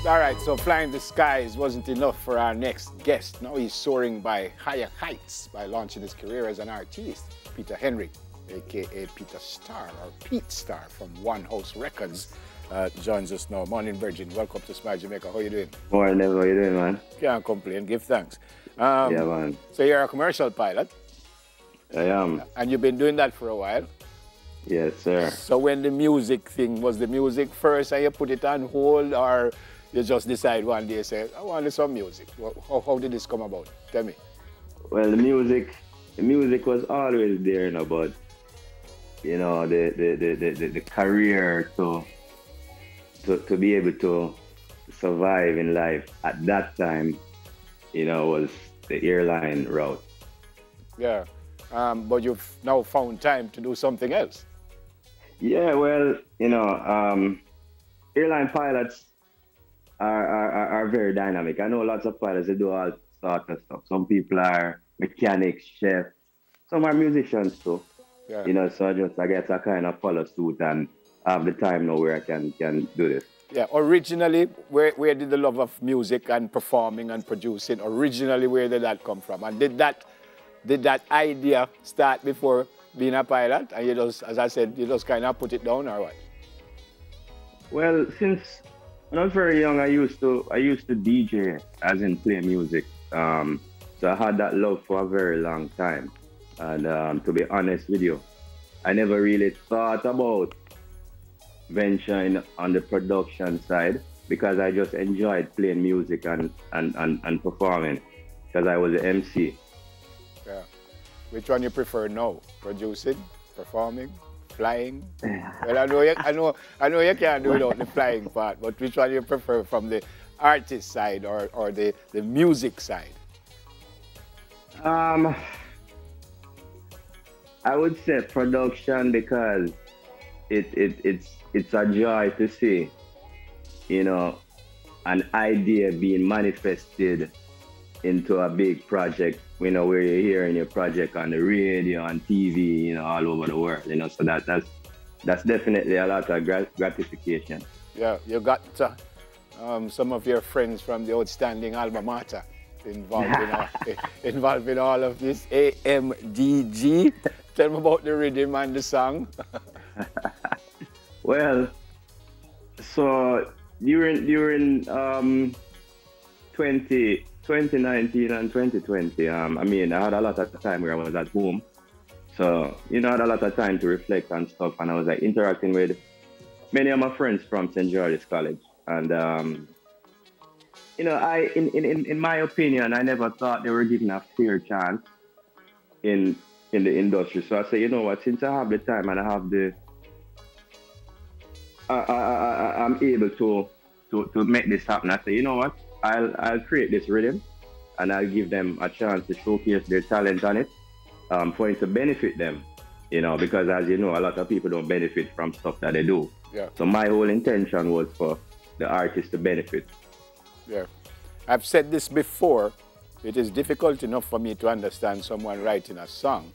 All right, so Flying the Skies wasn't enough for our next guest. Now he's soaring by higher heights by launching his career as an artist. Peter Henry, a.k.a. Peter Star, or Pete Star from One House Records, joins us now. Morning, Virgin. Welcome to Smile Jamaica. How you doing? Morning, how you doing, man? Can't complain. Give thanks. Yeah, man. So you're a commercial pilot? I am. And you've been doing that for a while? Yes, sir. So when the music thing, was the music first and you put it on hold, or you just decide one day, say, I want to do some music? How did this come about? Tell me. Well, the music was always there, you know, but, you know, the career to be able to survive in life at that time, you know, was the airline route. Yeah. But you've now found time to do something else. Yeah, well, you know, airline pilots are very dynamic. I know lots of pilots that do all sorts of stuff. Some people are mechanics, chefs. Some are musicians too. Yeah. You know, so I guess I kind of follow suit and have the time now where I can do this. Yeah. Originally, where did the love of music and performing and producing, originally, where did that come from? And did that idea start before being a pilot? And you just, as I said, you just kind of put it down, or what? Well, since when I was very young, I used to DJ, as in play music. So I had that love for a very long time. And to be honest with you, I never really thought about venturing on the production side because I just enjoyed playing music and performing because I was an MC. Yeah. Which one you prefer now? Producing, performing, flying? Well, I know you can't do without the flying part, but which one you prefer from the artist side or the music side? I would say production because it's a joy to see, you know, an idea being manifested into a big project, you know, where you're hearing your project on the radio, on TV, you know, all over the world, you know, so that's definitely a lot of gratification. Yeah, you got some of your friends from the outstanding alma mater involved in all of this AMDG. Tell me about the rhythm and the song. Well, so during 2019 and 2020, I mean, I had a lot of time where I was at home. So, you know, I had a lot of time to reflect on stuff, and I was like interacting with many of my friends from St. George's College. And, you know, in my opinion, I never thought they were given a fair chance in the industry. So I said, you know what, since I have the time and I have I'm able to make this happen. I say, you know what, I'll create this rhythm and I'll give them a chance to showcase their talent on it, for it to benefit them, you know, because as you know, a lot of people don't benefit from stuff that they do. Yeah. So my whole intention was for the artist to benefit. Yeah. I've said this before, it is difficult enough for me to understand someone writing a song.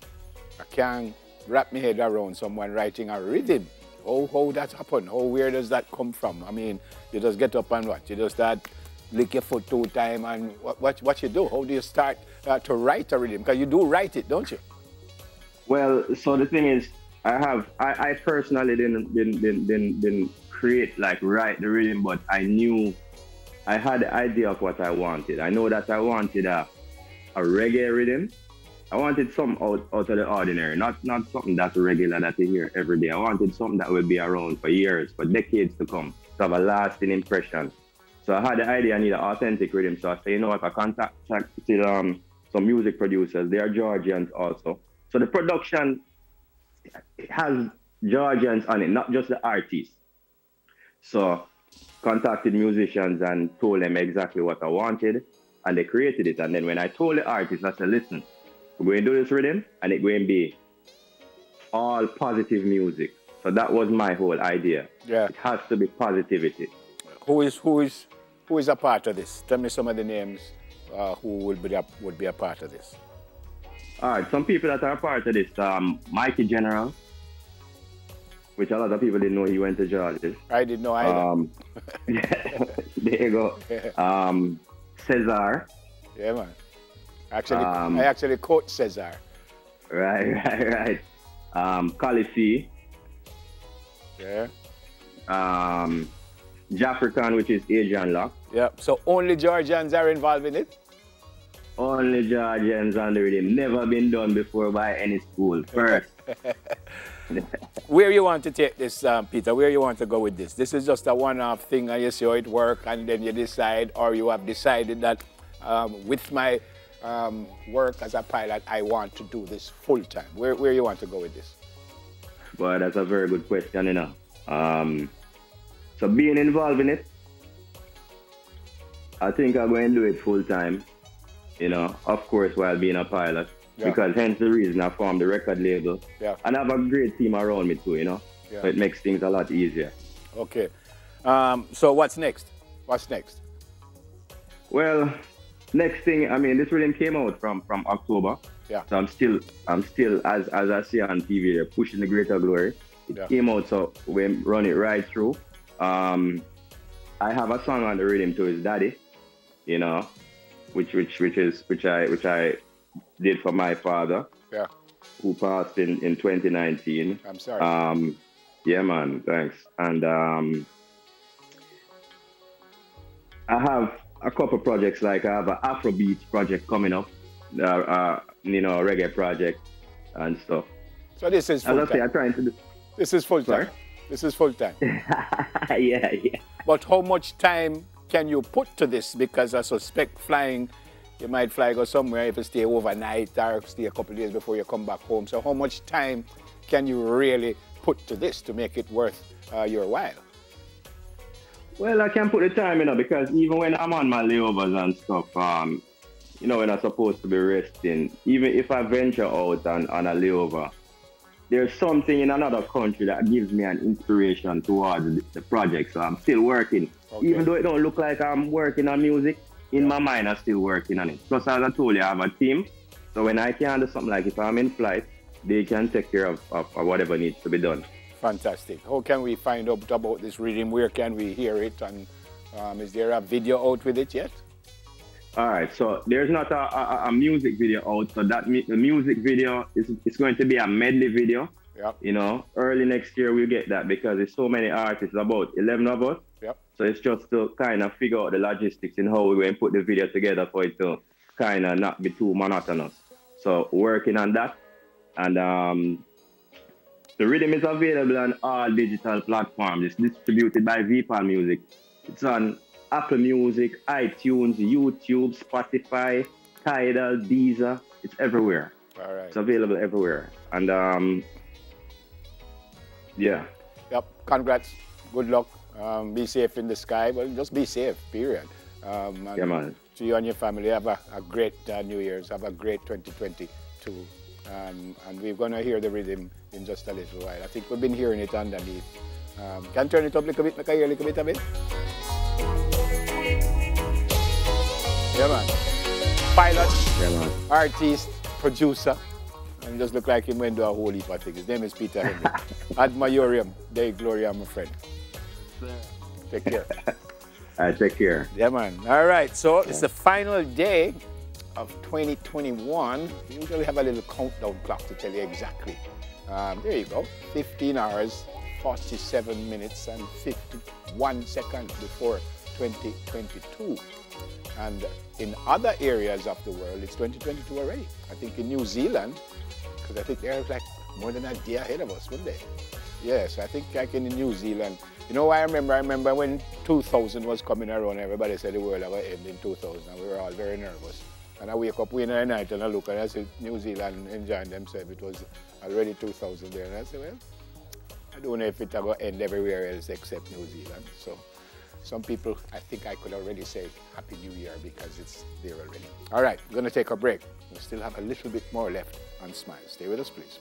I can't wrap my head around someone writing a rhythm. How that happen? Where does that come from? I mean, you just get up and what? You just start lick your foot 2 times and what you do? How do you start to write a rhythm? Because you do write it, don't you? Well, so the thing is, I personally didn't create, like, write the rhythm, but I knew I had the idea of what I wanted. I know that I wanted a reggae rhythm. I wanted something out of the ordinary, not something that's regular that you hear every day. I wanted something that would be around for years, for decades to come, to have a lasting impression. So I had the idea I need an authentic rhythm. So I said, you know what, I contacted some music producers. They are Georgians also. So the production has Georgians on it, not just the artists. So contacted musicians and told them exactly what I wanted, and they created it. And then when I told the artists, I said, listen, we're going to do this rhythm, and it's going to be all positive music. So that was my whole idea. Yeah. It has to be positivity. Who is a part of this? Tell me some of the names who would be a part of this. All right, some people that are a part of this, Mikey General, which a lot of people didn't know he went to Georgia. I didn't know either. The you go. Cesar. Yeah, man. I actually quote Cesar. Right. Khalifi. Yeah. Jafrican, which is Asian Lock. Yep. So only Georgians are involved in it? Only Georgians on the rhythm. Never been done before by any school. First. Where you want to take this, Peter? Where you want to go with this? This is just a one-off thing and you see how it works and then you decide, or you have decided that with my work as a pilot, I want to do this full-time. Where you want to go with this? Well, that's a very good question, you know. So being involved in it, I think I'm going to do it full-time, you know, of course, while being a pilot. Yeah. Because hence the reason I formed the record label. Yeah. And I have a great team around me too, you know. Yeah. So it makes things a lot easier. Okay. So what's next? What's next? Well, next thing, I mean, this rhythm came out from October. Yeah. So I'm still as I see on TV, they're pushing the greater glory. It came out, so we run it right through. I have a song on the rhythm to his daddy, you know, which I did for my father, who passed in 2019. I'm sorry. Yeah, man, thanks. And I have a couple projects, like I have an Afrobeat project coming up, you know, reggae project and stuff. So this is full time. I'm trying to do. This is full time. This is full time. Yeah. But how much time can you put to this? Because I suspect flying, you might go somewhere if you stay overnight or stay a couple of days before you come back home. So how much time can you really put to this to make it worth your while? Well, I can put the time, you know, because even when I'm on my layovers and stuff, you know, when I'm supposed to be resting, even if I venture out on a layover, there's something in another country that gives me an inspiration towards the project. So I'm still working. Okay. Even though it don't look like I'm working on music, in my mind, I'm still working on it. Plus, as I told you, I have a team. So when I can do something, like if I'm in flight, they can take care of whatever needs to be done. Fantastic. How can we find out about this rhythm? Where can we hear it? And is there a video out with it yet? All right, so there's not a music video out. So that the music video is going to be a medley video. Yep. You know, early next year we'll get that because there's so many artists, about 11 of us. Yep. So it's just to kind of figure out the logistics in how we're going to put the video together for it to kind of not be too monotonous. So working on that. And the rhythm is available on all digital platforms. It's distributed by VPAL Music. It's on Apple Music, iTunes, YouTube, Spotify, Tidal, Deezer. It's everywhere. All right. It's available everywhere. And yeah. Yep. Congrats. Good luck. Be safe in the sky. Well, just be safe, period. Yeah, man. To you and your family, have a great New Year's. Have a great 2022. And we're going to hear the rhythm in just a little while. I think we've been hearing it underneath. Can turn it up a little bit? Make I hear a little bit of it? Yeah, man. Pilot, artist, producer, and just look like him when do a whole heap of things. His name is Peter Henry. Ad Majorem, Dei Gloria, my friend. Take care. All right, take care. Yeah, man. All right, so it's the final day of 2021. We usually have a little countdown clock to tell you exactly. There you go. 15 hours, 47 minutes, and 51 seconds before 2022. And in other areas of the world, it's 2022 already. I think in New Zealand, because I think they're like more than a day ahead of us, wouldn't they? Yes, I think like in New Zealand. You know, I remember when 2000 was coming around, everybody said the world was going to end in 2000, and we were all very nervous. And I wake up in the night and I look and I see New Zealand enjoying themselves. It was already 2000 there. And I said, well, I don't know if it's going to end everywhere else except New Zealand. So some people, I think I could already say Happy New Year because it's there already. All right, we're going to take a break. We still have a little bit more left on Smile. Stay with us, please.